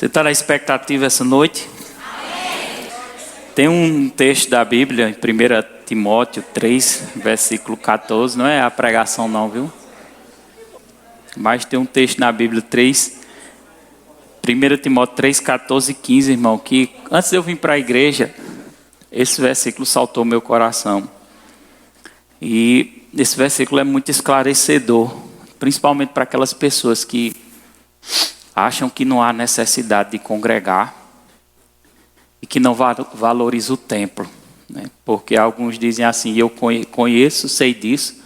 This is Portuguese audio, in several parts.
Você está na expectativa essa noite? Amém. Tem um texto da Bíblia, em 1 Timóteo 3, versículo 14. Não é a pregação não, viu? Mas tem um texto na Bíblia 1 Timóteo 3, 14 e 15, irmão, que antes de eu vir para a igreja, esse versículo saltou meu coração. E esse versículo é muito esclarecedor, principalmente para aquelas pessoas que acham que não há necessidade de congregar e que não valorizam o templo, né? Porque alguns dizem assim, eu conheço, sei disso,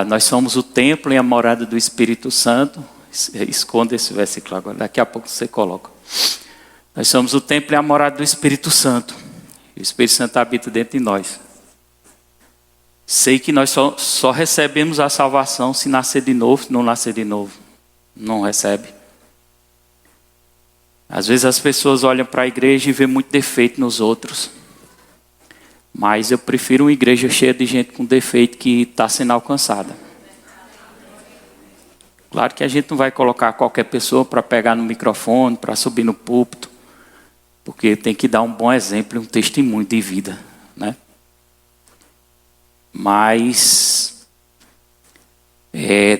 nós somos o templo e a morada do Espírito Santo. Esconda esse versículo agora, daqui a pouco você coloca. Nós somos o templo e a morada do Espírito Santo. E o Espírito Santo habita dentro de nós. Sei que nós só recebemos a salvação se nascer de novo. Se não nascer de novo, não recebe. Às vezes as pessoas olham para a igreja e vêem muito defeito nos outros. Mas eu prefiro uma igreja cheia de gente com defeito que está sendo alcançada. Claro que a gente não vai colocar qualquer pessoa para pegar no microfone, para subir no púlpito, porque tem que dar um bom exemplo e um testemunho de vida, né? Mas,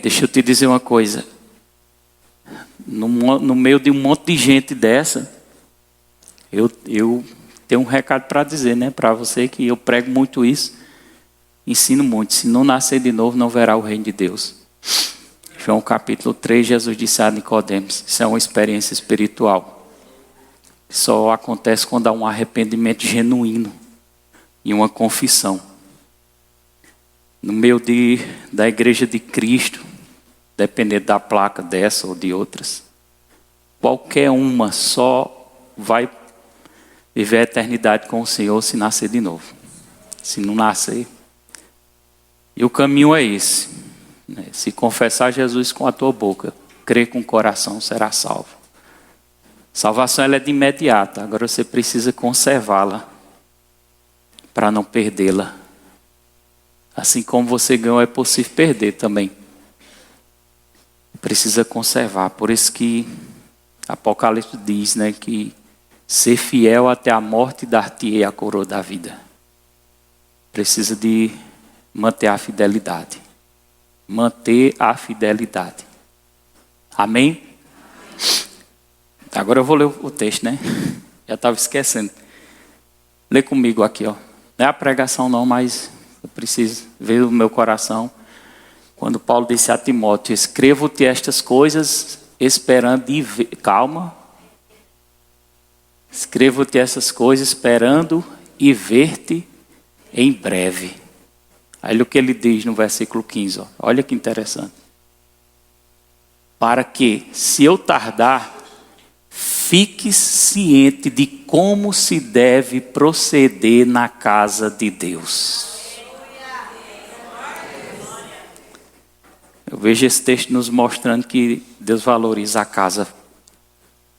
deixa eu te dizer uma coisa. No meio de um monte de gente dessa, eu tenho um recado para dizer, né? Para você, que eu prego muito isso, ensino muito. Se não nascer de novo, não verá o reino de Deus. João capítulo 3, Jesus disse a Nicodemos, isso é uma experiência espiritual. Só acontece quando há um arrependimento genuíno e uma confissão. No meio da igreja de Cristo, dependendo da placa dessa ou de outras, qualquer uma só vai viver a eternidade com o Senhor se nascer de novo. Se não nascer. E o caminho é esse. Se confessar Jesus com a tua boca, crer com o coração, será salvo. Salvação ela é de imediata, agora você precisa conservá-la para não perdê-la. Assim como você ganhou, é possível perder também. Precisa conservar, por isso que Apocalipse diz, né, que ser fiel até a morte dar-te-ei a coroa da vida. Precisa de manter a fidelidade. Manter a fidelidade. Amém? Agora eu vou ler o texto, né? Já estava esquecendo. Lê comigo aqui, ó. Não é a pregação não, mas eu preciso ver o meu coração. Quando Paulo disse a Timóteo, escrevo-te estas coisas esperando e ver. Calma. Escrevo-te essas coisas esperando e ver-te em breve. Olha o que ele diz no versículo 15. Ó. Olha que interessante. Para que, se eu tardar, fiques ciente de como se deve proceder na casa de Deus. Eu vejo esse texto nos mostrando que Deus valoriza a casa,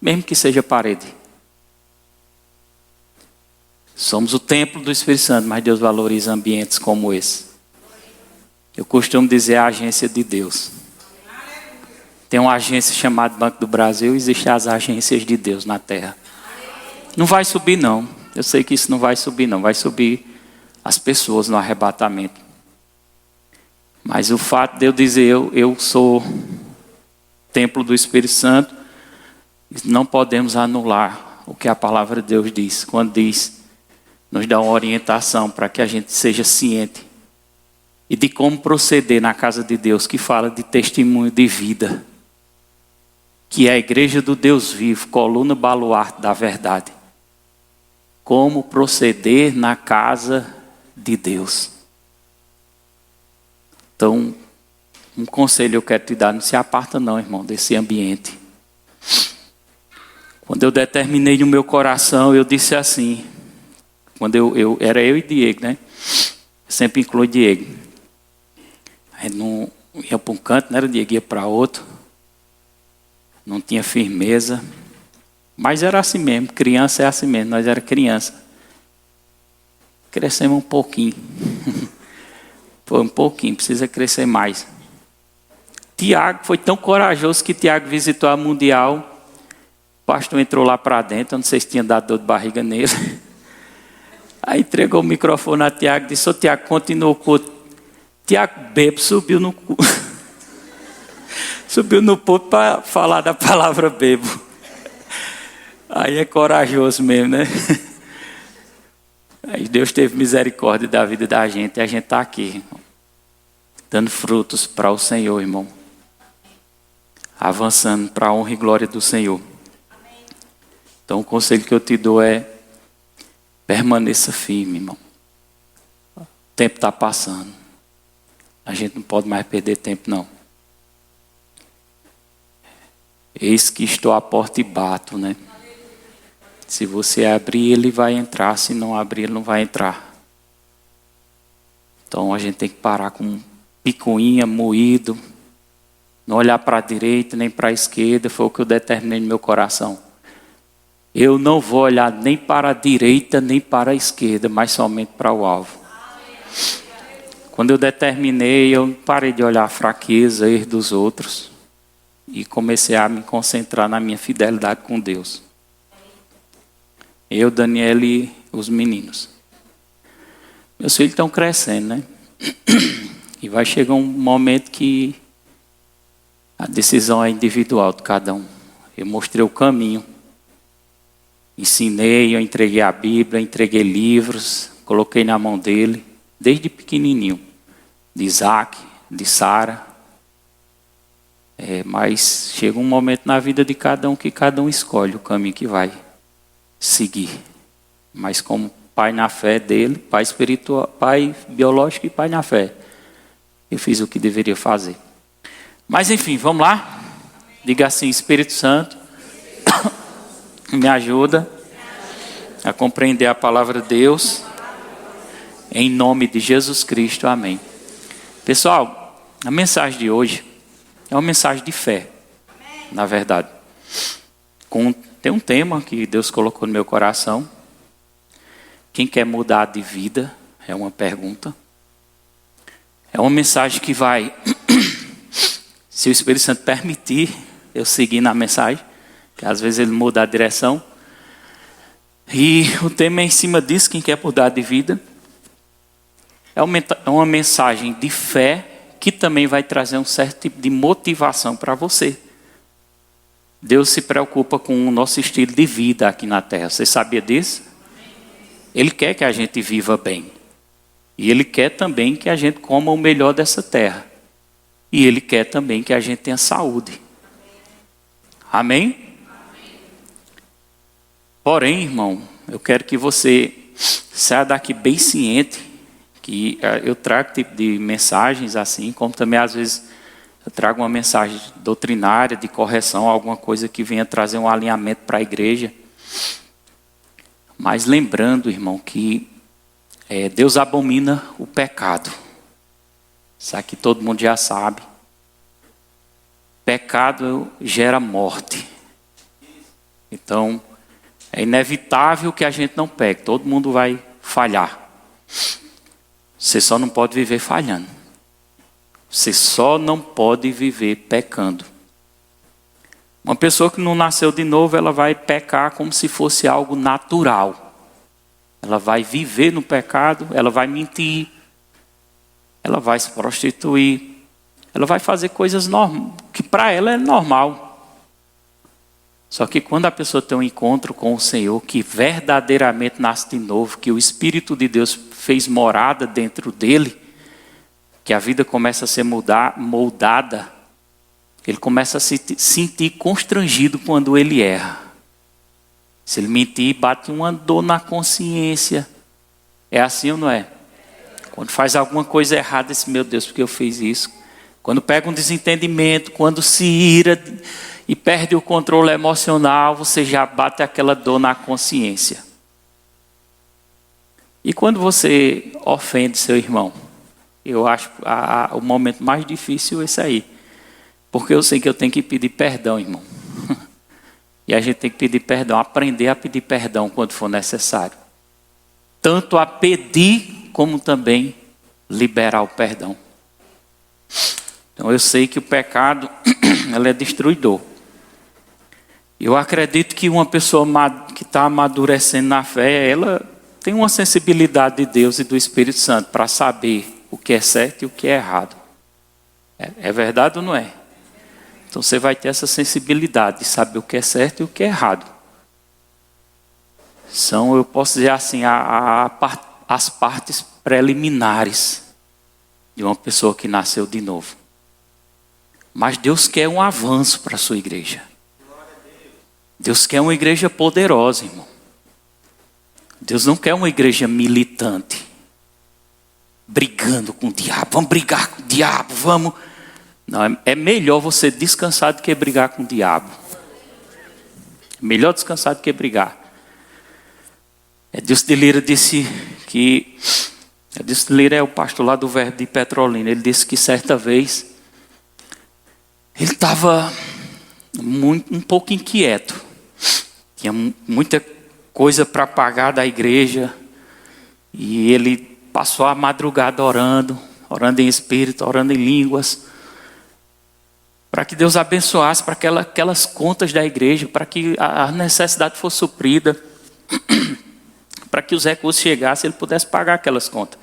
mesmo que seja parede. Somos o templo do Espírito Santo, mas Deus valoriza ambientes como esse. Eu costumo dizer a agência de Deus. Tem uma agência chamada Banco do Brasil, existem as agências de Deus na terra. Não vai subir não, eu sei que isso não vai subir não, vai subir as pessoas no arrebatamento. Mas o fato de eu dizer eu sou templo do Espírito Santo, não podemos anular o que a palavra de Deus diz. Quando diz, nos dá uma orientação para que a gente seja ciente e de como proceder na casa de Deus, que fala de testemunho de vida, que é a igreja do Deus vivo, coluna baluarte da verdade. Como proceder na casa de Deus. Então, um conselho eu quero te dar, não se aparta não, irmão, desse ambiente. Quando eu determinei no meu coração, eu disse assim, quando era eu e Diego, né? Sempre inclui Diego. A gente não ia para um canto, não era Diego, ia para outro. Não tinha firmeza. Mas era assim mesmo, criança é assim mesmo, nós era criança. Crescemos um pouquinho. Foi um pouquinho, precisa crescer mais. Tiago foi tão corajoso que Tiago visitou a Mundial pastor entrou lá para dentro, eu não sei se tinha dado dor de barriga nele. Aí entregou o microfone a Tiago e disse: ô Tiago, continua o culto. Tiago bebo, subiu no púlpito para falar da palavra bebo. Aí é corajoso mesmo, né? Aí Deus teve misericórdia da vida da gente e a gente está aqui, irmão, dando frutos para o Senhor, irmão. Avançando para a honra e glória do Senhor. Então o conselho que eu te dou é: permaneça firme, irmão. O tempo está passando. A gente não pode mais perder tempo, não. Eis que estou à porta e bato, né? Se você abrir, ele vai entrar. Se não abrir, ele não vai entrar. Então a gente tem que parar com picuinha, moído. Não olhar para a direita nem para a esquerda. Foi o que eu determinei no meu coração. Eu não vou olhar nem para a direita nem para a esquerda, mas somente para o alvo. Quando eu determinei, eu parei de olhar a fraqueza, erro dos outros e comecei a me concentrar na minha fidelidade com Deus. Eu, Daniel e os meninos. Meus filhos estão crescendo, né? E vai chegar um momento que a decisão é individual de cada um. Eu mostrei o caminho. Ensinei, eu entreguei a Bíblia, entreguei livros, coloquei na mão dele, desde pequenininho. De Isaac, de Sara. Mas chega um momento na vida de cada um que cada um escolhe o caminho que vai seguir. Mas como pai na fé dele, pai espiritual, pai biológico e pai na fé, eu fiz o que deveria fazer. Mas enfim, vamos lá? Diga assim: Espírito Santo, me ajuda a compreender a palavra de Deus, em nome de Jesus Cristo, amém. Pessoal, a mensagem de hoje é uma mensagem de fé, na verdade. Tem um tema que Deus colocou no meu coração. Quem quer mudar de vida? É uma pergunta. É uma mensagem que vai, se o Espírito Santo permitir eu seguir na mensagem, que às vezes ele muda a direção. E o tema é em cima disso: quem quer mudar de vida. É uma mensagem de fé que também vai trazer um certo tipo de motivação para você. Deus se preocupa com o nosso estilo de vida aqui na terra. Você sabia disso? Ele quer que a gente viva bem. E Ele quer também que a gente coma o melhor dessa terra. E Ele quer também que a gente tenha saúde. Amém? Porém, irmão, eu quero que você saia daqui bem ciente que eu trago tipo de mensagens assim, como também às vezes eu trago uma mensagem doutrinária, de correção, alguma coisa que venha trazer um alinhamento para a igreja. Mas lembrando, irmão, que Deus abomina o pecado. Isso aqui todo mundo já sabe. Pecado gera morte. Então, é inevitável que a gente não peque. Todo mundo vai falhar. Você só não pode viver falhando. Você só não pode viver pecando. Uma pessoa que não nasceu de novo, ela vai pecar como se fosse algo natural. Ela vai viver no pecado, ela vai mentir, ela vai se prostituir, ela vai fazer coisas que para ela é normal. Só que quando a pessoa tem um encontro com o Senhor, que verdadeiramente nasce de novo, que o Espírito de Deus fez morada dentro dele, que a vida começa a ser moldada, ele começa a se sentir constrangido quando ele erra. Se ele mentir, bate uma dor na consciência. É assim ou não é? Quando faz alguma coisa errada, diz: meu Deus, por que eu fiz isso? Quando pega um desentendimento, quando se ira e perde o controle emocional, você já bate aquela dor na consciência. E quando você ofende seu irmão? Eu acho o momento mais difícil esse aí. Porque eu sei que eu tenho que pedir perdão, irmão. E a gente tem que pedir perdão, aprender a pedir perdão quando for necessário. Tanto a pedir, como também liberar o perdão. Então eu sei que o pecado, ele é destruidor. Eu acredito que uma pessoa que está amadurecendo na fé, ela tem uma sensibilidade de Deus e do Espírito Santo para saber o que é certo e o que é errado. É verdade ou não é? Então você vai ter essa sensibilidade de saber o que é certo e o que é errado. São, eu posso dizer assim, as partes preliminares de uma pessoa que nasceu de novo. Mas Deus quer um avanço para a sua igreja. Deus quer uma igreja poderosa, irmão. Deus não quer uma igreja militante, brigando com o diabo. Vamos brigar com o diabo, vamos. Não, é melhor você descansar do que brigar com o diabo. Melhor descansar do que brigar. Edilson de Lira disse que... Edilson de Lira é o pastor lá do Verbo de Petrolina. Ele disse que certa vez ele estava um pouco inquieto. Tinha muita coisa para pagar da igreja. E ele passou a madrugada orando em espírito, orando em línguas, para que Deus abençoasse para aquelas contas da igreja, para que a necessidade fosse suprida, para que os recursos chegassem, ele pudesse pagar aquelas contas.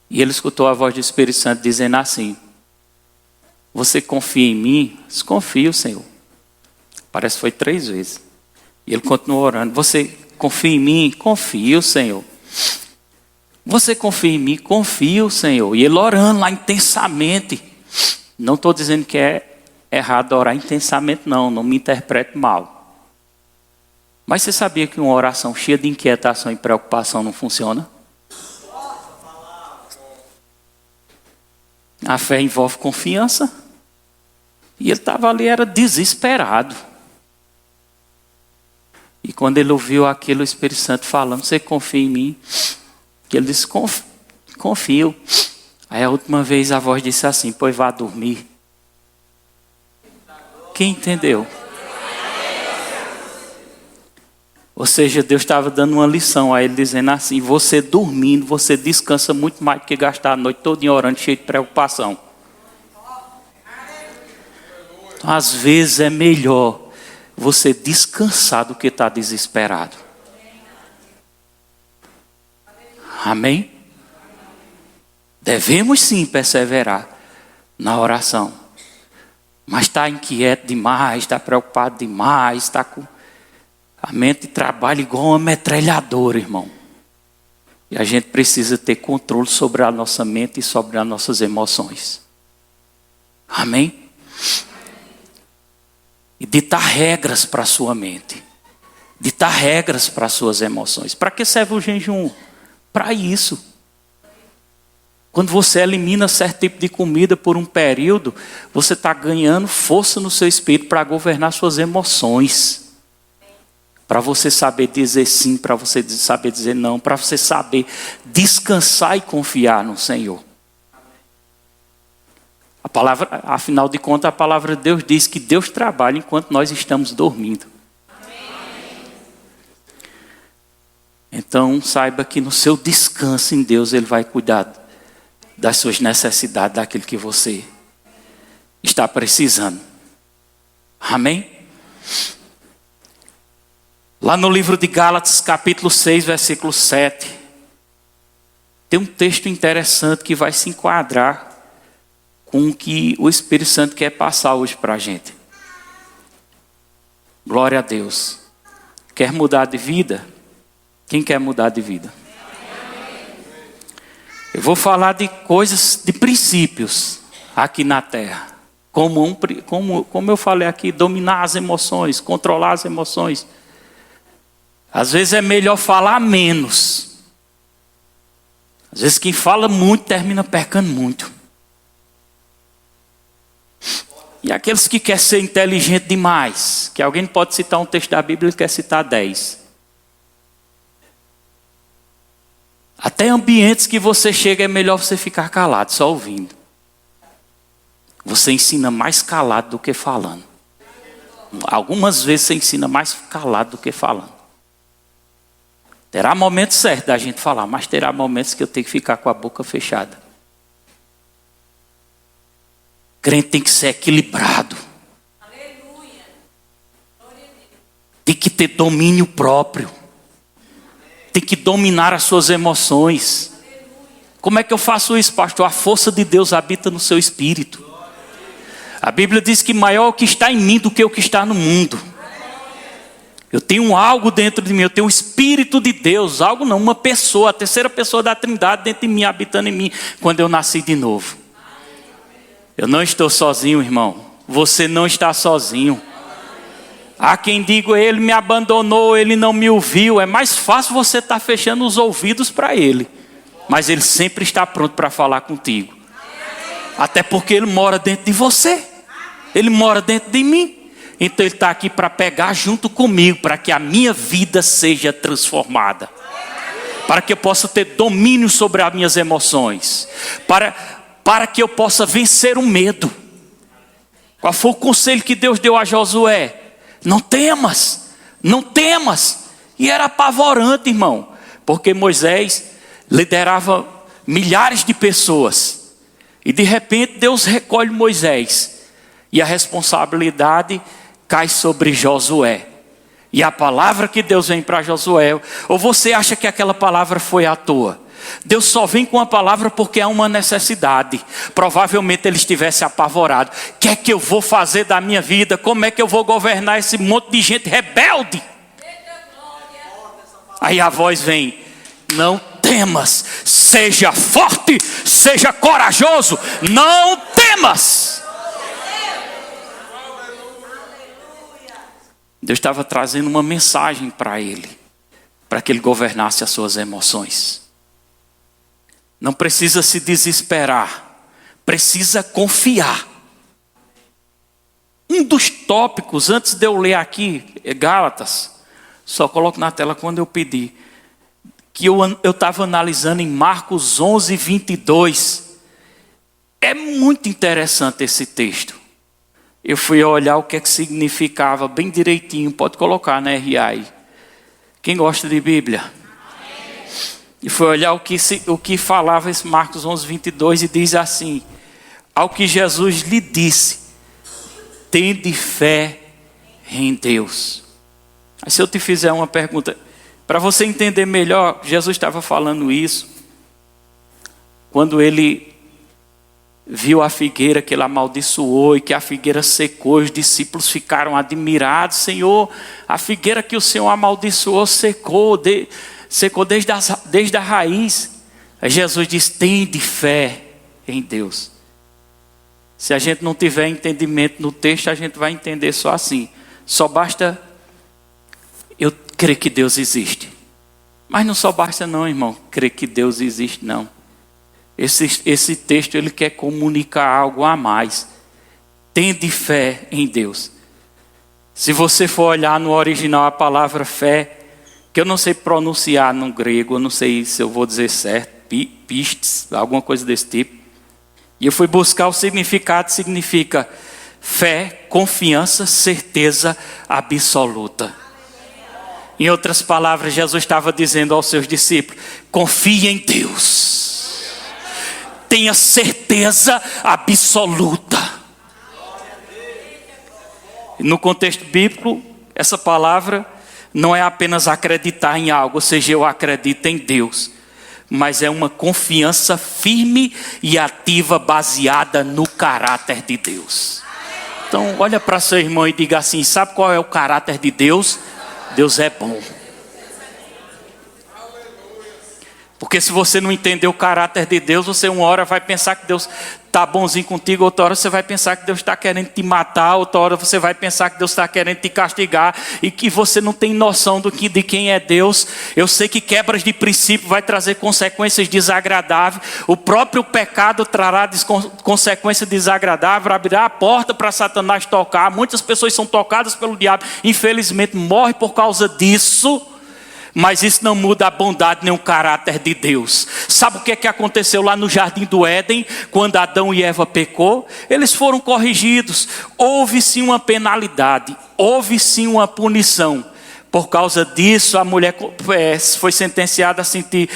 E ele escutou a voz do Espírito Santo dizendo assim: você confia em mim? Confio, Senhor. Parece que foi 3 vezes. E ele continuou orando: você confia em mim? Confio, Senhor. Você confia em mim? Confio, Senhor. E ele orando lá intensamente. Não estou dizendo que é errado orar intensamente, não me interprete mal. Mas você sabia que uma oração cheia de inquietação e preocupação não funciona? A fé envolve confiança. E ele estava ali, era desesperado. E quando ele ouviu aquilo, o Espírito Santo falando: você confia em mim? E ele disse: confio. Aí a última vez a voz disse assim: pois vá dormir. Quem entendeu? Ou seja, Deus estava dando uma lição a ele, dizendo assim: você dormindo, você descansa muito mais do que gastar a noite toda orando, cheio de preocupação. Então, às vezes é melhor você descansar do que estar desesperado. Amém? Devemos sim perseverar na oração. Mas está inquieto demais, está preocupado demais, está com... A mente trabalha igual uma metralhadora, irmão. E a gente precisa ter controle sobre a nossa mente e sobre as nossas emoções. Amém? E ditar regras para a sua mente. Ditar regras para as suas emoções. Para que serve o jejum? Para isso. Quando você elimina certo tipo de comida por um período, você está ganhando força no seu espírito para governar suas emoções. Para você saber dizer sim, para você saber dizer não, para você saber descansar e confiar no Senhor. A palavra, afinal de contas, a palavra de Deus diz que Deus trabalha enquanto nós estamos dormindo. Então, saiba que no seu descanso em Deus, Ele vai cuidar das suas necessidades, daquilo que você está precisando. Amém? Lá no livro de Gálatas, capítulo 6, versículo 7, tem um texto interessante que vai se enquadrar com o que o Espírito Santo quer passar hoje para a gente. Glória a Deus. Quer mudar de vida? Quem quer mudar de vida? Eu vou falar de coisas, de princípios aqui na terra. Como eu falei aqui, dominar as emoções, controlar as emoções. Às vezes é melhor falar menos. Às vezes quem fala muito termina pecando muito. E aqueles que querem ser inteligente demais, que alguém pode citar um texto da Bíblia e quer citar 10. Até ambientes que você chega é melhor você ficar calado, só ouvindo. Você ensina mais calado do que falando. Algumas vezes você ensina mais calado do que falando. Terá momentos certos da gente falar, mas terá momentos que eu tenho que ficar com a boca fechada. Crente tem que ser equilibrado. Aleluia. tem que ter domínio próprio. Tem que dominar as suas emoções. Como é que eu faço isso, pastor? A força de Deus habita no seu espírito. A Bíblia diz que maior é o que está em mim do que o que está no mundo. Eu tenho algo dentro de mim, eu tenho o Espírito de Deus, algo não, uma pessoa, a terceira pessoa da Trindade dentro de mim, habitando em mim, quando eu nasci de novo. Eu não estou sozinho, irmão. Você não está sozinho. Há quem diga, ele me abandonou, ele não me ouviu. É mais fácil você estar fechando os ouvidos para ele. Mas ele sempre está pronto para falar contigo. Até porque ele mora dentro de você. Ele mora dentro de mim. Então ele está aqui para pegar junto comigo, para que a minha vida seja transformada. Para que eu possa ter domínio sobre as minhas emoções. Para que eu possa vencer o medo. Qual foi o conselho que Deus deu a Josué? Não temas, não temas. E era apavorante, irmão. Porque Moisés liderava milhares de pessoas. E de repente Deus recolhe Moisés. E a responsabilidade cai sobre Josué. E a palavra que Deus vem para Josué, ou você acha que aquela palavra foi à toa? Deus só vem com a palavra porque há uma necessidade. Provavelmente ele estivesse apavorado. O que é que eu vou fazer da minha vida? Como é que eu vou governar esse monte de gente rebelde? Aí a voz vem: não temas, seja forte, seja corajoso, não temas. Deus estava trazendo uma mensagem para ele, para que ele governasse as suas emoções. Não precisa se desesperar, precisa confiar. Um dos tópicos, antes de eu ler aqui, é Gálatas, só coloco na tela quando eu pedir, que eu estava analisando em Marcos 11, 22. É muito interessante esse texto. Eu fui olhar o que é que significava bem direitinho. Pode colocar na RI. Quem gosta de Bíblia? Amém. E fui olhar o que falava esse Marcos 11, 22. E diz assim: ao que Jesus lhe disse, tende fé em Deus. Aí se eu te fizer uma pergunta, para você entender melhor, Jesus estava falando isso quando ele viu a figueira que ele amaldiçoou e que a figueira secou. Os discípulos ficaram admirados. Senhor, a figueira que o Senhor amaldiçoou secou desde a raiz. Aí Jesus diz: tende fé em Deus. Se a gente não tiver entendimento no texto, a gente vai entender só assim. Só basta eu crer que Deus existe. Mas não só basta não, irmão, crer que Deus existe, não. Esse texto ele quer comunicar algo a mais. Tende fé em Deus. Se você for olhar no original a palavra fé, que eu não sei pronunciar no grego, eu não sei se eu vou dizer certo, pistes, alguma coisa desse tipo. E eu fui buscar o significado, significa fé, confiança, certeza absoluta. Em outras palavras, Jesus estava dizendo aos seus discípulos: confie em Deus. Tenha certeza absoluta. No contexto bíblico, essa palavra não é apenas acreditar em algo, ou seja, eu acredito em Deus, mas é uma confiança firme e ativa baseada no caráter de Deus. Então, olha para seu irmão e diga assim: sabe qual é o caráter de Deus? Deus é bom. Porque se você não entender o caráter de Deus, você uma hora vai pensar que Deus está bonzinho contigo, outra hora você vai pensar que Deus está querendo te matar, outra hora você vai pensar que Deus está querendo te castigar e que você não tem noção de quem é Deus. Eu sei que quebras de princípio vai trazer consequências desagradáveis. O próprio pecado trará consequência desagradável, abrirá a porta para Satanás tocar. Muitas pessoas são tocadas pelo diabo, infelizmente morrem por causa disso. Mas isso não muda a bondade nem o caráter de Deus. Sabe o que aconteceu lá no Jardim do Éden, quando Adão e Eva pecou? Eles foram corrigidos. Houve sim uma penalidade, houve sim uma punição. Por causa disso, a mulher foi sentenciada a sentir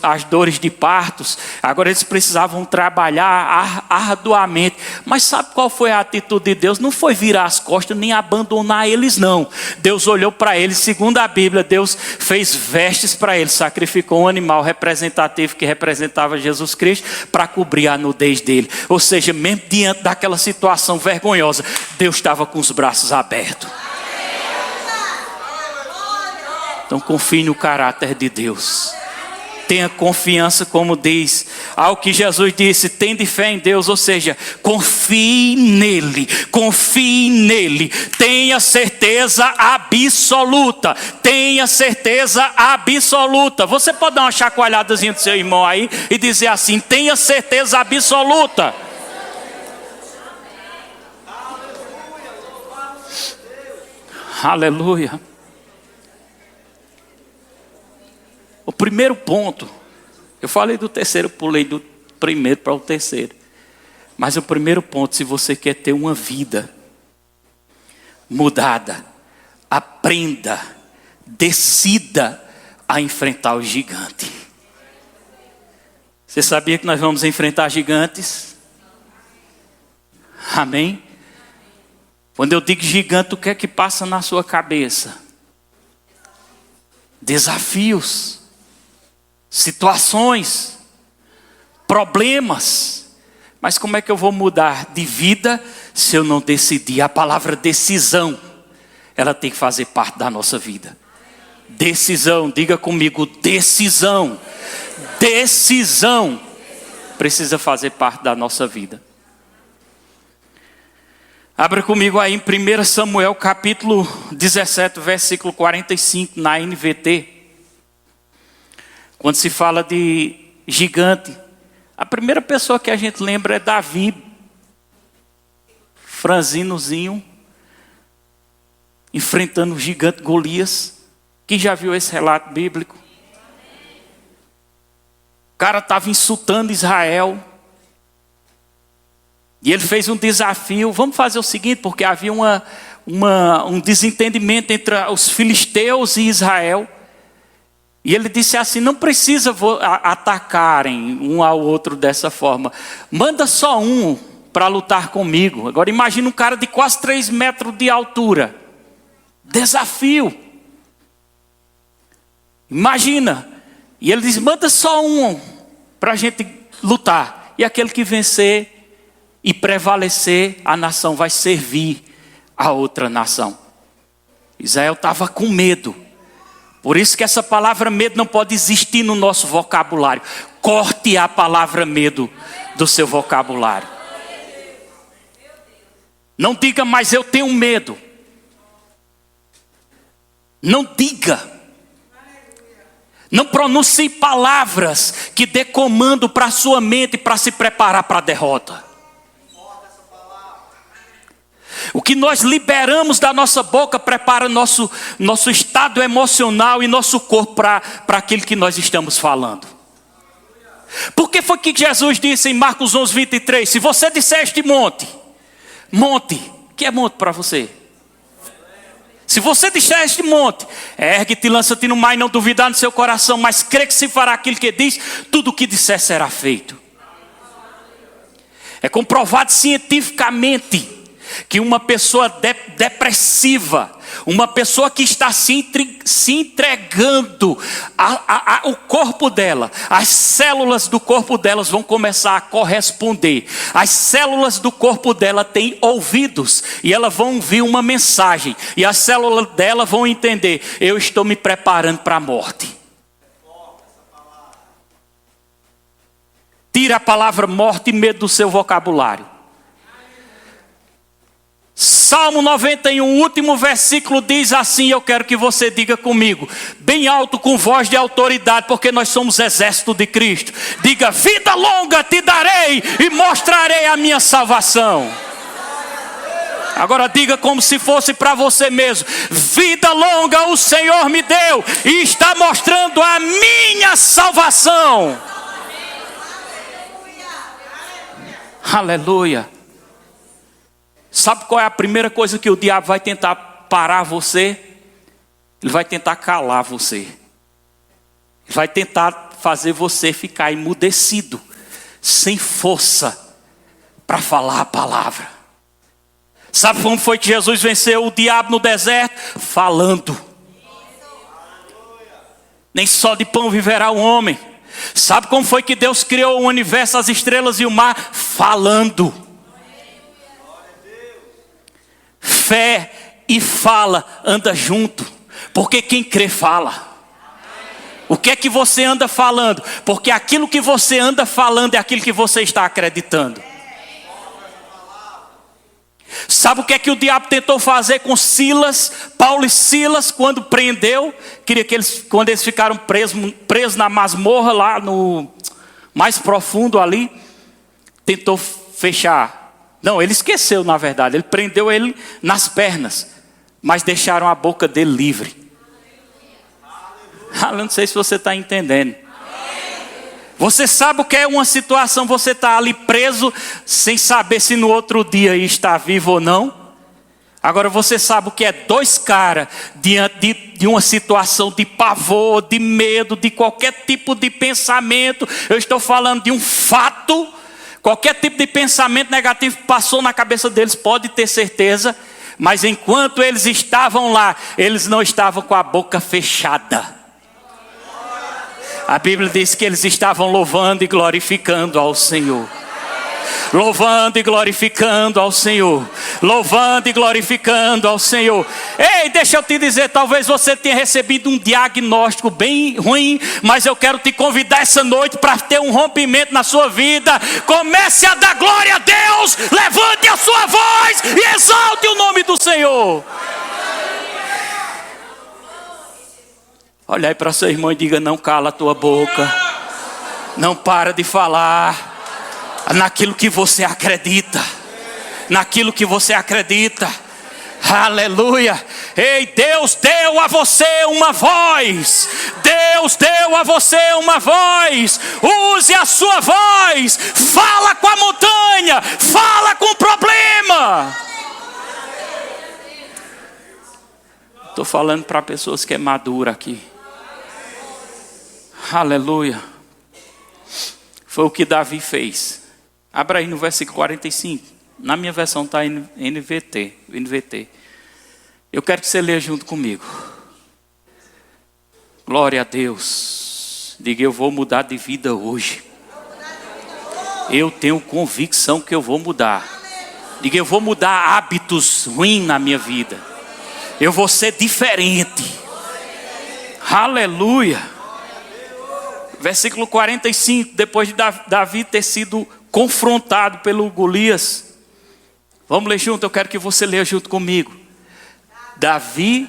as dores de partos. Agora eles precisavam trabalhar arduamente. Mas sabe qual foi a atitude de Deus? Não foi virar as costas nem abandonar eles, não. Deus olhou para eles, segundo a Bíblia, Deus fez vestes para eles, sacrificou um animal representativo que representava Jesus Cristo para cobrir a nudez dele. Ou seja, mesmo diante daquela situação vergonhosa, Deus estava com os braços abertos. Então confie no caráter de Deus. Tenha confiança, como diz ao que Jesus disse, tende fé em Deus, ou seja, confie nele, confie nele, tenha certeza absoluta, tenha certeza absoluta. Você pode dar uma chacoalhadazinha do seu irmão aí e dizer assim, tenha certeza absoluta. Aleluia. O primeiro ponto, eu falei do terceiro, pulei do primeiro para o terceiro. Mas o primeiro ponto, se você quer ter uma vida mudada, aprenda, decida a enfrentar o gigante. Você sabia que nós vamos enfrentar gigantes? Amém? Quando eu digo gigante, o que é que passa na sua cabeça? Desafios. Situações, problemas, mas como é que eu vou mudar de vida se eu não decidir? A palavra decisão, ela tem que fazer parte da nossa vida. Decisão, diga comigo, decisão. Decisão precisa fazer parte da nossa vida. Abra comigo aí em 1 Samuel capítulo 17, versículo 45, na NVT. Quando se fala de gigante, a primeira pessoa que a gente lembra é Davi, franzinozinho, enfrentando o gigante Golias. Quem já viu esse relato bíblico? O cara estava insultando Israel. E ele fez um desafio. Vamos fazer o seguinte, porque havia um desentendimento entre os filisteus e Israel. E ele disse assim, não precisa atacarem um ao outro dessa forma. Manda só um para lutar comigo. Agora imagina um cara de quase 3 metros de altura. Desafio. Imagina. E ele diz, manda só um para a gente lutar. E aquele que vencer e prevalecer, a nação vai servir a outra nação. Israel estava com medo. Por isso que essa palavra medo não pode existir no nosso vocabulário. Corte a palavra medo do seu vocabulário. Não diga mais eu tenho medo. Não diga. Não pronuncie palavras que dê comando para a sua mente para se preparar para a derrota. O que nós liberamos da nossa boca prepara nosso estado emocional e nosso corpo para aquilo que nós estamos falando. Por que foi que Jesus disse em Marcos 11, 23? Se você disser este monte, que é monte para você? Se você disser este monte, ergue-te, lança-te no mar e não duvidar no seu coração, mas crê que se fará aquilo que diz, tudo o que disser será feito. É comprovado cientificamente que uma pessoa depressiva, uma pessoa que está se entregando, o corpo dela, as células do corpo delas vão começar a corresponder. As células do corpo dela têm ouvidos e elas vão ouvir uma mensagem. E as células dela vão entender, eu estou me preparando para a morte. Tira a palavra morte e medo do seu vocabulário. Salmo 91, último versículo diz assim, eu quero que você diga comigo, bem alto com voz de autoridade, porque nós somos exército de Cristo. Diga, vida longa te darei e mostrarei a minha salvação. Agora diga como se fosse para você mesmo, vida longa o Senhor me deu e está mostrando a minha salvação. Aleluia. Sabe qual é a primeira coisa que o diabo vai tentar parar você? Ele vai tentar calar você. Ele vai tentar fazer você ficar emudecido, sem força para falar a palavra. Sabe como foi que Jesus venceu o diabo no deserto? Falando. Nem só de pão viverá o homem. Sabe como foi que Deus criou o universo, as estrelas e o mar? Falando. Fé e fala anda junto, porque quem crê fala. O que é que você anda falando? Porque aquilo que você anda falando é aquilo que você está acreditando. Sabe o que é que o diabo tentou fazer com Silas, Paulo e Silas, quando prendeu? Queria que quando eles ficaram presos na masmorra, lá no mais profundo ali, tentou fechar. Não, ele esqueceu, na verdade. Ele prendeu ele nas pernas, mas deixaram a boca dele livre. Eu não sei se você está entendendo. Você sabe o que é uma situação, você está ali preso, sem saber se no outro dia está vivo ou não. Agora você sabe o que é dois caras diante de uma situação de pavor, de medo, de qualquer tipo de pensamento. Eu estou falando de um fato. Qualquer tipo de pensamento negativo que passou na cabeça deles, pode ter certeza. Mas enquanto eles estavam lá, eles não estavam com a boca fechada. A Bíblia diz que eles estavam louvando e glorificando ao Senhor. Louvando e glorificando ao Senhor. Louvando e glorificando ao Senhor. Ei, deixa eu te dizer, talvez você tenha recebido um diagnóstico bem ruim, mas eu quero te convidar essa noite para ter um rompimento na sua vida. Comece a dar glória a Deus. Levante a sua voz e exalte o nome do Senhor. Olha aí para seu irmão e diga: não cala a tua boca. Não para de falar naquilo que você acredita. Naquilo que você acredita. Aleluia. Ei, Deus deu a você uma voz. Deus deu a você uma voz. Use a sua voz. Fala com a montanha. Fala com o problema. Estou falando para pessoas que é madura aqui. Aleluia. Foi o que Davi fez. Abra aí no versículo 45. Na minha versão está NVT. Eu quero que você leia junto comigo. Glória a Deus. Diga: eu vou mudar de vida hoje. Eu tenho convicção que eu vou mudar. Diga: eu vou mudar hábitos ruins na minha vida. Eu vou ser diferente. Aleluia. Versículo 45, depois de Davi ter sido confrontado pelo Golias. Vamos ler junto, eu quero que você leia junto comigo. Davi...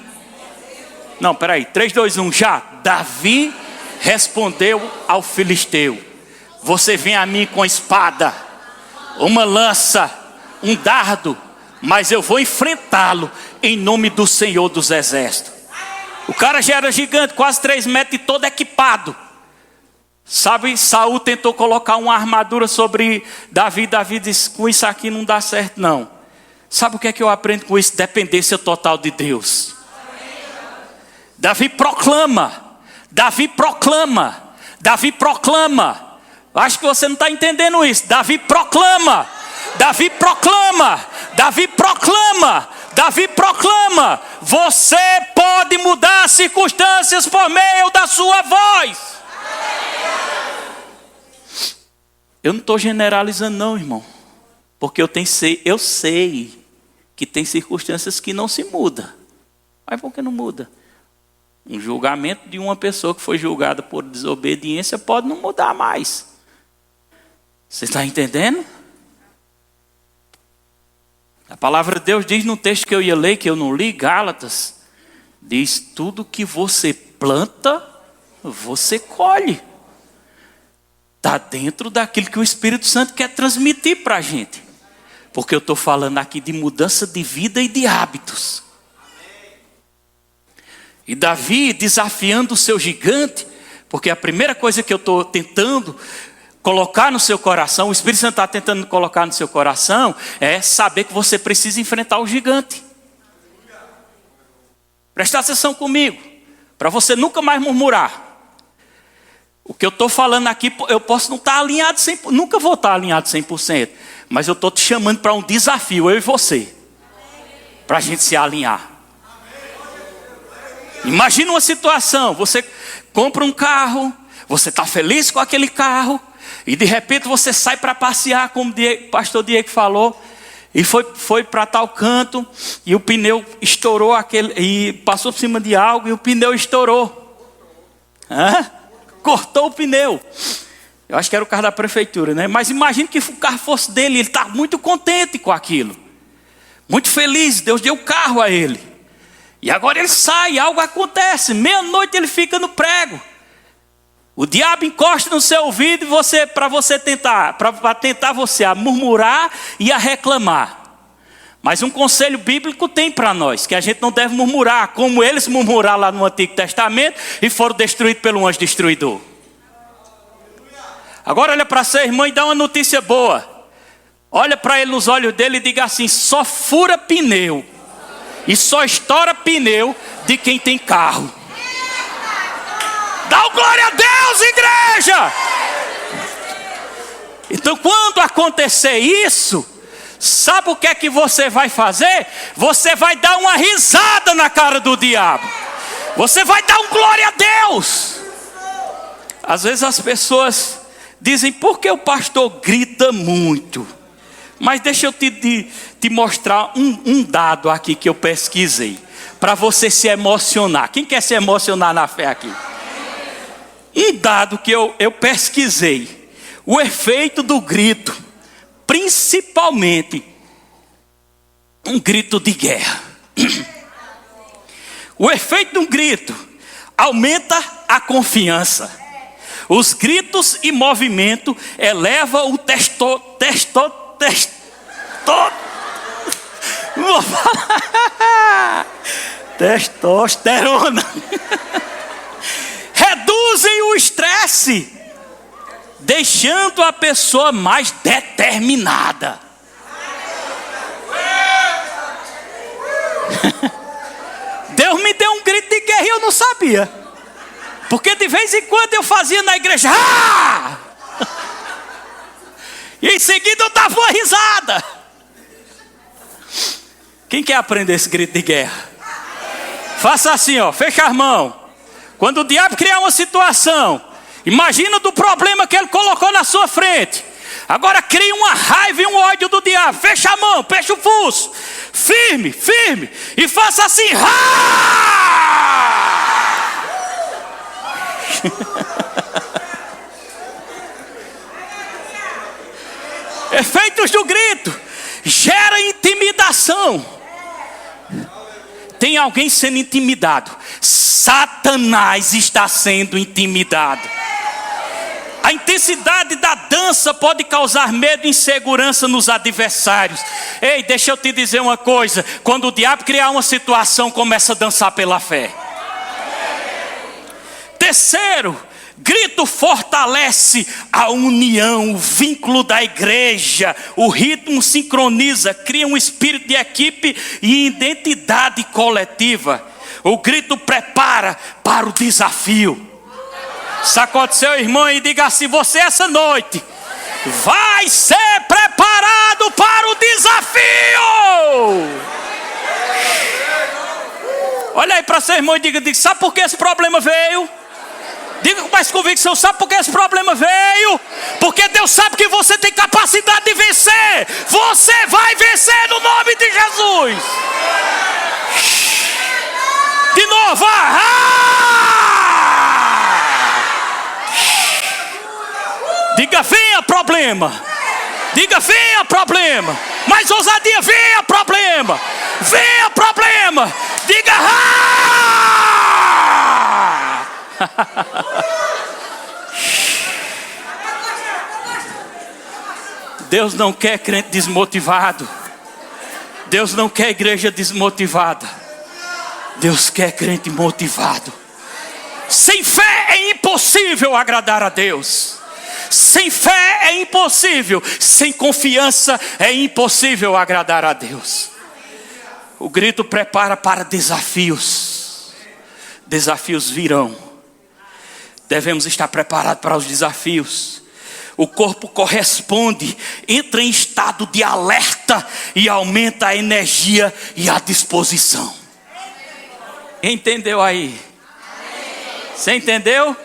Não, peraí, 3, 2, 1, já. Davi respondeu ao filisteu: você vem a mim com espada, uma lança, um dardo, mas eu vou enfrentá-lo em nome do Senhor dos Exércitos. O cara já era gigante, quase 3 metros e todo equipado. Sabe, Saul tentou colocar uma armadura sobre Davi. Davi disse: com isso aqui não dá certo não. Sabe o que é que eu aprendo com isso? Dependência total de Deus. Davi proclama. Davi proclama. Davi proclama. Acho que você não está entendendo isso. Davi proclama. Davi proclama. Davi proclama. Davi proclama. Você pode mudar as circunstâncias por meio da sua voz. Eu não estou generalizando não, irmão. Porque eu sei que tem circunstâncias que não se mudam. Mas por que não muda? Um julgamento de uma pessoa que foi julgada por desobediência pode não mudar mais. Você está entendendo? A palavra de Deus diz no texto que eu ia ler, que eu não li, Gálatas, diz: tudo que você planta, você colhe. Está dentro daquilo que o Espírito Santo quer transmitir para a gente. Porque eu estou falando aqui de mudança de vida e de hábitos. E Davi desafiando o seu gigante, porque a primeira coisa que eu estou tentando colocar no seu coração, o Espírito Santo está tentando colocar no seu coração, é saber que você precisa enfrentar o gigante. Presta atenção comigo, para você nunca mais murmurar. O que eu estou falando aqui, eu posso não estar alinhado 100%, nunca vou estar alinhado 100%, mas eu estou te chamando para um desafio, eu e você, para a gente se alinhar. Imagina uma situação, você compra um carro, você está feliz com aquele carro, e de repente você sai para passear, como o pastor Diego falou, e foi para tal canto, e o pneu estourou, e passou por cima de algo, e o pneu estourou. Cortou o pneu. Eu acho que era o carro da prefeitura, né? Mas imagine que o carro fosse dele, ele está muito contente com aquilo. Muito feliz, Deus deu o carro a ele. E agora ele sai, algo acontece, meia-noite ele fica no prego. O diabo encosta no seu ouvido para tentar você a murmurar e a reclamar. Mas um conselho bíblico tem para nós, que a gente não deve murmurar, como eles murmuraram lá no Antigo Testamento e foram destruídos pelo anjo destruidor. Agora olha para seu irmão e dá uma notícia boa. Olha para ele nos olhos dele e diga assim: só fura pneu e só estoura pneu de quem tem carro. Dá glória a Deus, igreja! Então quando acontecer isso, sabe o que é que você vai fazer? Você vai dar uma risada na cara do diabo. Você vai dar um glória a Deus. Às vezes as pessoas dizem: por que o pastor grita muito? Mas deixa eu te mostrar um dado aqui que eu pesquisei, para você se emocionar. Quem quer se emocionar na fé aqui? Um dado que eu pesquisei. O efeito do grito, principalmente um grito de guerra. O efeito de um grito aumenta a confiança. Os gritos e movimento elevam o testosterona. Reduzem o estresse, deixando a pessoa mais determinada. Deus me deu um grito de guerra e eu não sabia. Porque de vez em quando eu fazia na igreja, e em seguida eu dava uma risada. Quem quer aprender esse grito de guerra? Faça assim, fecha as mãos. Quando o diabo criar uma situação, imagina do problema que ele colocou na sua frente. Agora cria uma raiva e um ódio do diabo. Fecha a mão, fecha o pulso. Firme, firme. E faça assim. Efeitos do grito gera intimidação. Tem alguém sendo intimidado. Satanás está sendo intimidado. A intensidade da dança pode causar medo e insegurança nos adversários. Ei, deixa eu te dizer uma coisa. Quando o diabo criar uma situação, começa a dançar pela fé. Terceiro, grito fortalece a união, o vínculo da igreja. O ritmo sincroniza, cria um espírito de equipe e identidade coletiva. O grito prepara para o desafio. Sacode seu irmão e diga assim: você essa noite vai ser preparado para o desafio. Olha aí para seu irmão e diga: sabe por que esse problema veio? Diga com mais convicção: sabe por que esse problema veio? Porque Deus sabe que você tem capacidade de vencer. Você vai vencer no nome de Jesus. De novo, diga: venha problema. Diga: venha problema. Mais ousadia: venha problema. Venha problema. Diga: Deus não quer crente desmotivado. Deus não quer igreja desmotivada. Deus quer crente motivado. Sem fé é impossível agradar a Deus. Sem fé é impossível. Sem confiança é impossível agradar a Deus. O grito prepara para desafios. Desafios virão. Devemos estar preparados para os desafios. O corpo corresponde, entra em estado de alerta e aumenta a energia e a disposição. Entendeu aí? Você entendeu?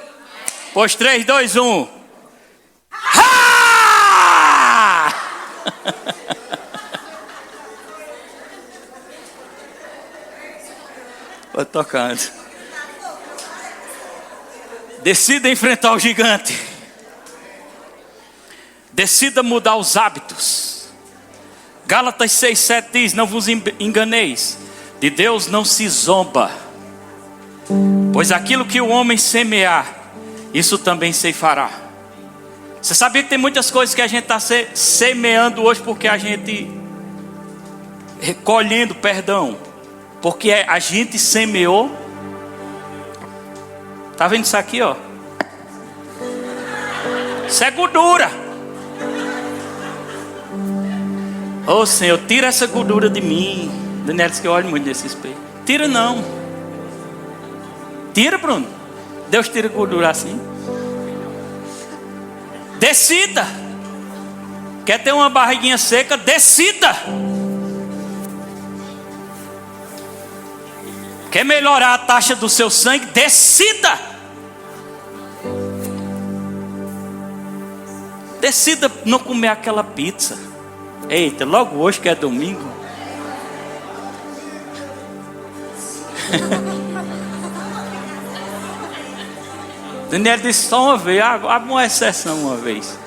Pois 3, 2, 1. Ha! Vou tocando. Decida enfrentar o gigante. Decida mudar os hábitos. Gálatas 6:7 diz: não vos enganeis, de Deus não se zomba, pois aquilo que o homem semear, isso também ceifará. Você sabia que tem muitas coisas que a gente está semeando hoje porque a gente recolhendo, porque a gente semeou. Está vendo isso aqui, ó? Isso é gordura. Ô Senhor, tira essa gordura de mim. Daniel disse que eu olho muito nesse espelho. Tira não. Tira, Bruno. Deus tira gordura assim. Decida. Quer ter uma barriguinha seca? Decida. Quer melhorar a taxa do seu sangue? Decida. Decida não comer aquela pizza. Eita, logo hoje que é domingo. Daniel disse só uma vez, abre uma exceção uma vez.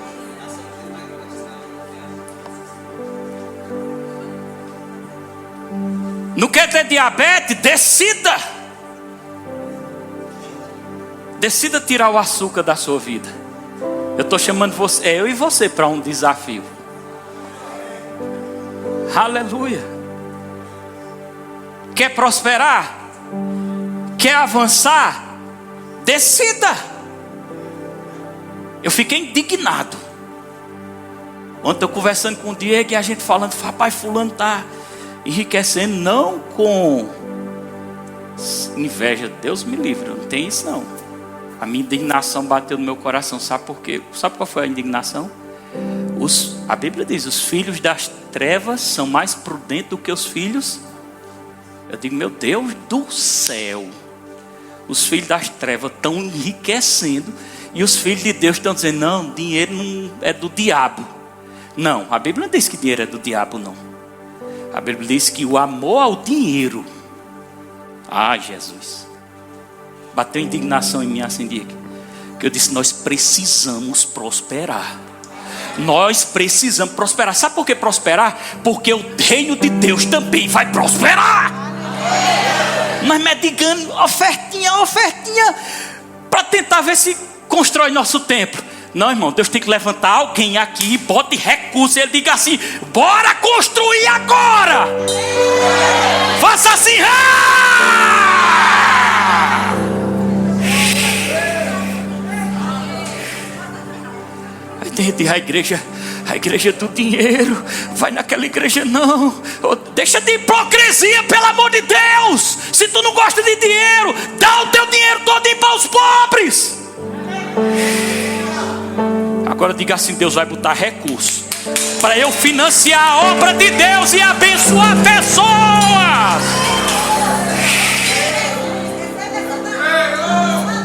Não quer ter diabetes? Decida. Decida tirar o açúcar da sua vida. Eu estou chamando você, eu e você, para um desafio. Aleluia. Quer prosperar? Quer avançar? Decida. Eu fiquei indignado ontem eu conversando com o Diego e a gente falando: rapaz, fulano está enriquecendo, não com inveja, Deus me livre, não tem isso não. A minha indignação bateu no meu coração. Sabe por quê? Sabe qual foi a indignação? A Bíblia diz: os filhos das trevas são mais prudentes do que os filhos. Eu digo: meu Deus do céu, os filhos das trevas estão enriquecendo e os filhos de Deus estão dizendo: não, dinheiro não é do diabo. Não, a Bíblia não diz que dinheiro é do diabo, não. A Bíblia diz que o amor ao dinheiro. Ah, Jesus. Bateu indignação em mim assim, Diego, que eu disse: nós precisamos prosperar. Nós precisamos prosperar. Sabe por que prosperar? Porque o reino de Deus também vai prosperar. Nós medigando ofertinha para tentar ver se constrói nosso templo. Não, irmão, Deus tem que levantar alguém aqui e bote recurso. Ele diga assim: bora construir agora. Faça assim. Aí tem gente: a igreja do dinheiro, vai naquela igreja não. Deixa de hipocrisia, pelo amor de Deus. Se tu não gosta de dinheiro, dá o teu dinheiro todo para os pobres. Agora diga assim: Deus vai botar recurso para eu financiar a obra de Deus e abençoar pessoas.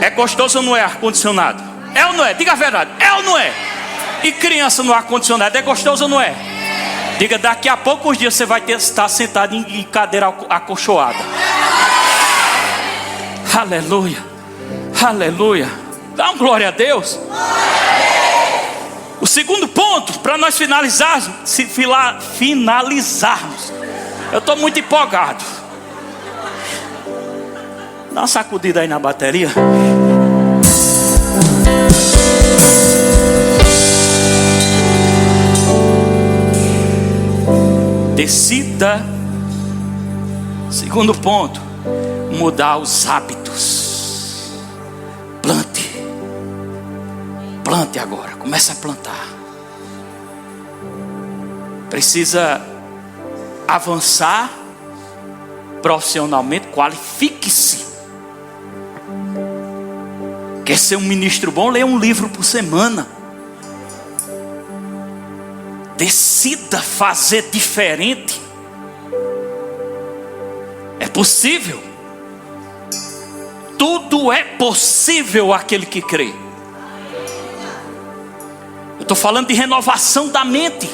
É gostoso ou não é ar-condicionado? É ou não é? Diga a verdade, é ou não é? E criança no ar-condicionado, é gostoso ou não é? Diga: daqui a poucos dias você vai estar sentado em cadeira acolchoada. Aleluia, aleluia. Dá uma glória a Deus. O segundo ponto, para nós finalizarmos. Eu estou muito empolgado. Dá uma sacudida aí na bateria. Decida. Segundo ponto, mudar os hábitos. Plante agora, comece a plantar. Precisa avançar profissionalmente, qualifique-se. Quer ser um ministro bom? Leia um livro por semana. Decida fazer diferente. É possível. Tudo é possível àquele que crê. Eu estou falando de renovação da mente.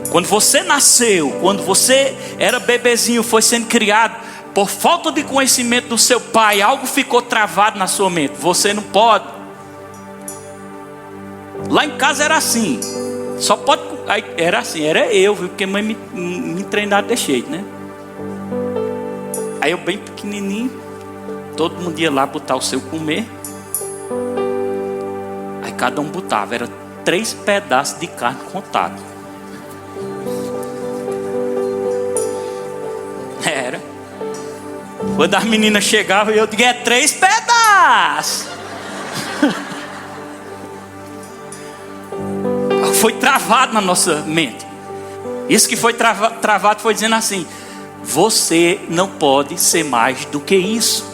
Quando você nasceu, quando você era bebezinho, foi sendo criado, por falta de conhecimento do seu pai, algo ficou travado na sua mente. Você não pode. Lá em casa era assim. Só pode. Era assim, era eu, viu? Porque a mãe me treinava desse jeito, né? Aí eu bem pequenininho, todo mundo ia lá botar o seu comer. Aí cada um botava, era 3 pedaços de carne contados. Era. Quando as meninas chegavam, eu digo, é 3 pedaços. Foi travado na nossa mente. Isso que foi travado foi dizendo assim: você não pode ser mais do que isso.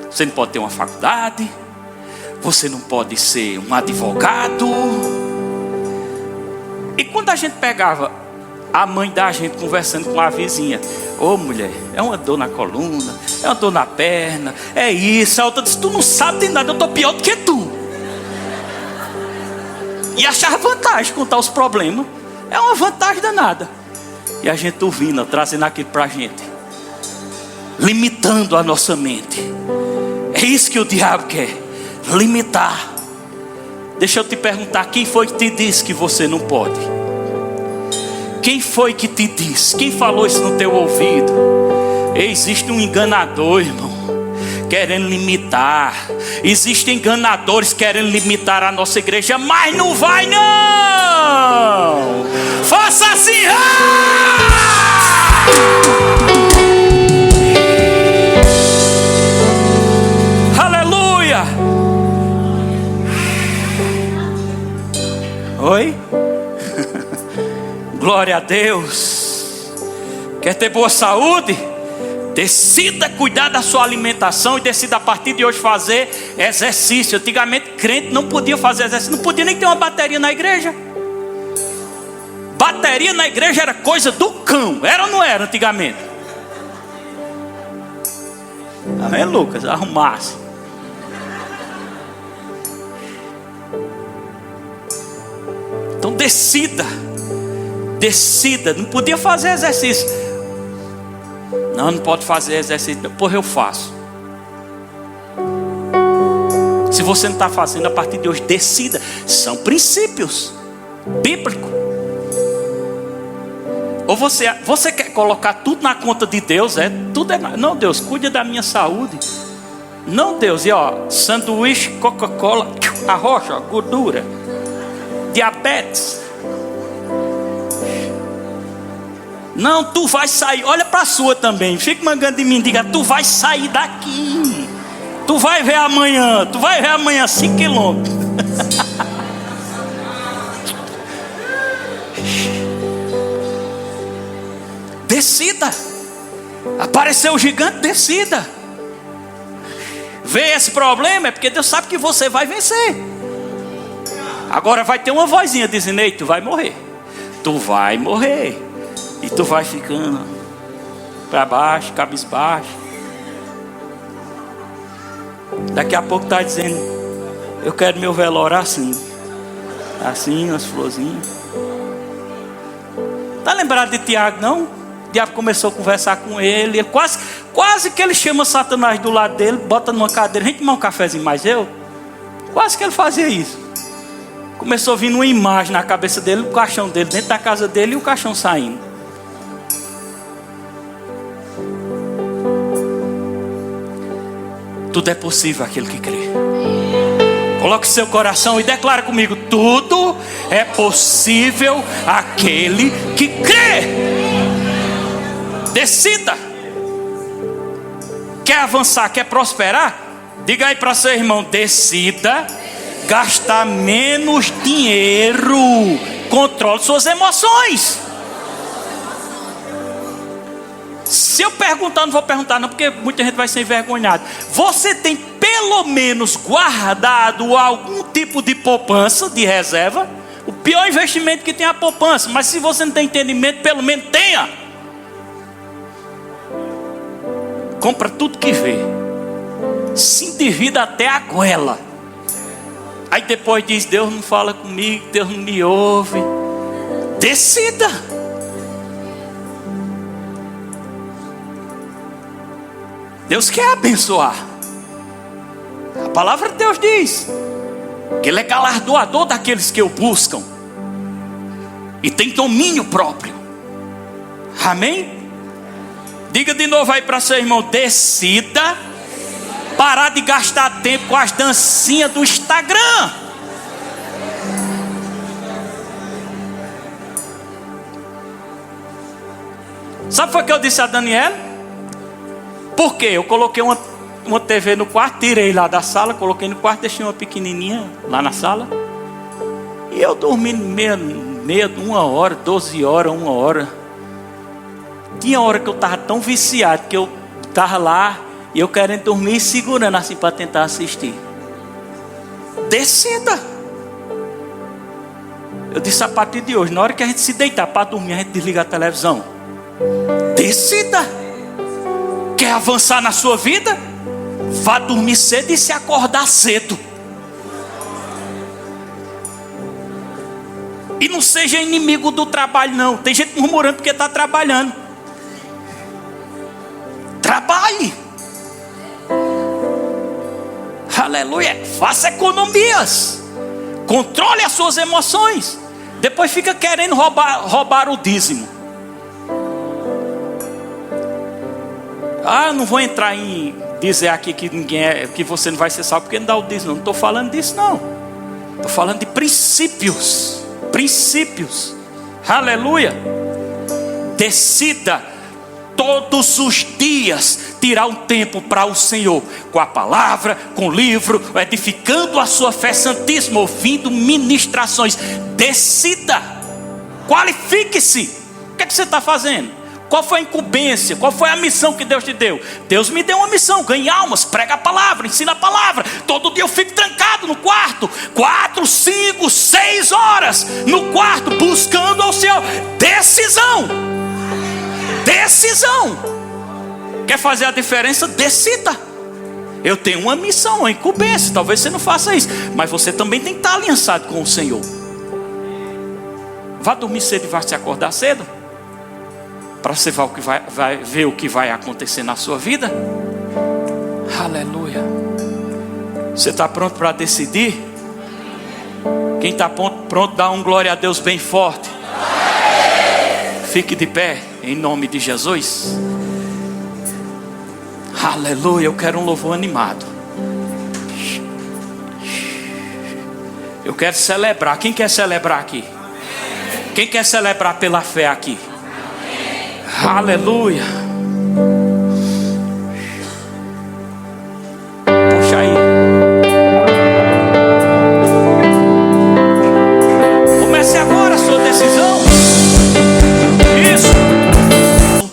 Você não pode ter uma faculdade. Você não pode ser um advogado. E quando a gente pegava a mãe da gente conversando com a vizinha: ô mulher, é uma dor na coluna, é uma dor na perna, é isso. A outra disse: tu não sabe de nada, eu estou pior do que tu. E achar vantagem contar os problemas. É uma vantagem danada. E a gente ouvindo, trazendo aquilo para a gente, limitando a nossa mente. É isso que o diabo quer, limitar. Deixa eu te perguntar: quem foi que te disse que você não pode? Quem foi que te disse? Quem falou isso no teu ouvido? Existe um enganador, irmão, querendo limitar. Existem enganadores querendo limitar a nossa igreja. Mas não vai não. Faça assim. Aleluia. Oi. Glória a Deus. Quer ter boa saúde? Decida cuidar da sua alimentação e decida a partir de hoje fazer exercício. Antigamente crente não podia fazer exercício, não podia nem ter uma bateria na igreja. Bateria na igreja era coisa do cão. Era ou não era antigamente? Amém, Lucas? Arrumasse. Então decida. Decida. Não podia fazer exercício. Não pode fazer exercício. Porra, eu faço. Se você não está fazendo, a partir de hoje, decida. São princípios bíblicos. Ou você quer colocar tudo na conta de Deus? Tudo é. Não, Deus, cuida da minha saúde. Não, Deus, e ó, sanduíche, Coca-Cola, arrocha, gordura, diabetes. Não, tu vai sair. Olha para a sua também. Fica mangando de mim. Diga: tu vai sair daqui. Tu vai ver amanhã. Tu vai ver amanhã 5 quilômetros. Decida. Apareceu o gigante, decida. Vê esse problema, é porque Deus sabe que você vai vencer. Agora vai ter uma vozinha dizendo: ei, tu vai morrer. Tu vai morrer. E tu vai ficando para baixo, cabisbaixo. Daqui a pouco está dizendo: eu quero meu velório assim. Assim, umas florzinhas. Está lembrado de Tiago, não? O diabo começou a conversar com ele. Quase que ele chama Satanás do lado dele, bota numa cadeira: a gente tomar um cafezinho mais eu? Quase que ele fazia isso. Começou a vir uma imagem na cabeça dele, o caixão dele dentro da casa dele e o caixão saindo. Tudo é possível àquele que crê. Coloque seu coração e declara comigo: tudo é possível àquele que crê. Decida. Quer avançar, quer prosperar? Diga aí para seu irmão: decida gastar menos dinheiro. Controle suas emoções. Se eu perguntar, não vou perguntar não, porque muita gente vai ser envergonhada. Você tem pelo menos guardado algum tipo de poupança, de reserva? O pior investimento que tem é a poupança. Mas se você não tem entendimento, pelo menos tenha. Compra tudo que vê. Se endivida até a goela. Aí depois diz, Deus não fala comigo, Deus não me ouve. Decida. Deus quer abençoar. A palavra de Deus diz que Ele é galardoador daqueles que o buscam e tem domínio próprio. Amém? Diga de novo aí para seu irmão: decida parar de gastar tempo com as dancinhas do Instagram. Sabe o que eu disse a Daniela? Por quê? Eu coloquei uma TV no quarto, tirei lá da sala, coloquei no quarto, deixei uma pequenininha lá na sala. E eu dormi meia, 1 hora, 12 horas, 1 hora. Tinha hora que eu estava tão viciado que eu estava lá e eu querendo dormir e segurando assim para tentar assistir. Decida. Eu disse a partir de hoje, na hora que a gente se deitar para dormir, a gente desliga a televisão. Decida. Quer avançar na sua vida? Vá dormir cedo e se acordar cedo. E não seja inimigo do trabalho não. Tem gente murmurando porque está trabalhando. Trabalhe. Aleluia. Faça economias. Controle as suas emoções. Depois fica querendo roubar o dízimo. Não vou entrar em dizer aqui que que você não vai ser salvo porque não dá o dízimo. Não estou falando disso não. Estou falando de princípios. Princípios. Aleluia. Decida todos os dias tirar um tempo para o Senhor, com a palavra, com o livro, edificando a sua fé santíssima, ouvindo ministrações. Decida. Qualifique-se. O que é que você está fazendo? Qual foi a incumbência? Qual foi a missão que Deus te deu? Deus me deu uma missão: ganhe almas, prega a palavra, ensina a palavra. Todo dia eu fico trancado no quarto 4, 5, 6 horas no quarto, buscando ao Senhor. Decisão. Decisão. Quer fazer a diferença? Decida. Eu tenho uma missão, uma incumbência. Talvez você não faça isso, mas você também tem que estar aliançado com o Senhor. Vá dormir cedo e vá se acordar cedo, para você ver o que vai acontecer na sua vida. Aleluia. Você está pronto para decidir? Quem está pronto, dá um glória a Deus bem forte. Fique de pé, em nome de Jesus. Aleluia. Eu quero um louvor animado. Eu quero celebrar. Quem quer celebrar aqui? Quem quer celebrar pela fé aqui? Aleluia.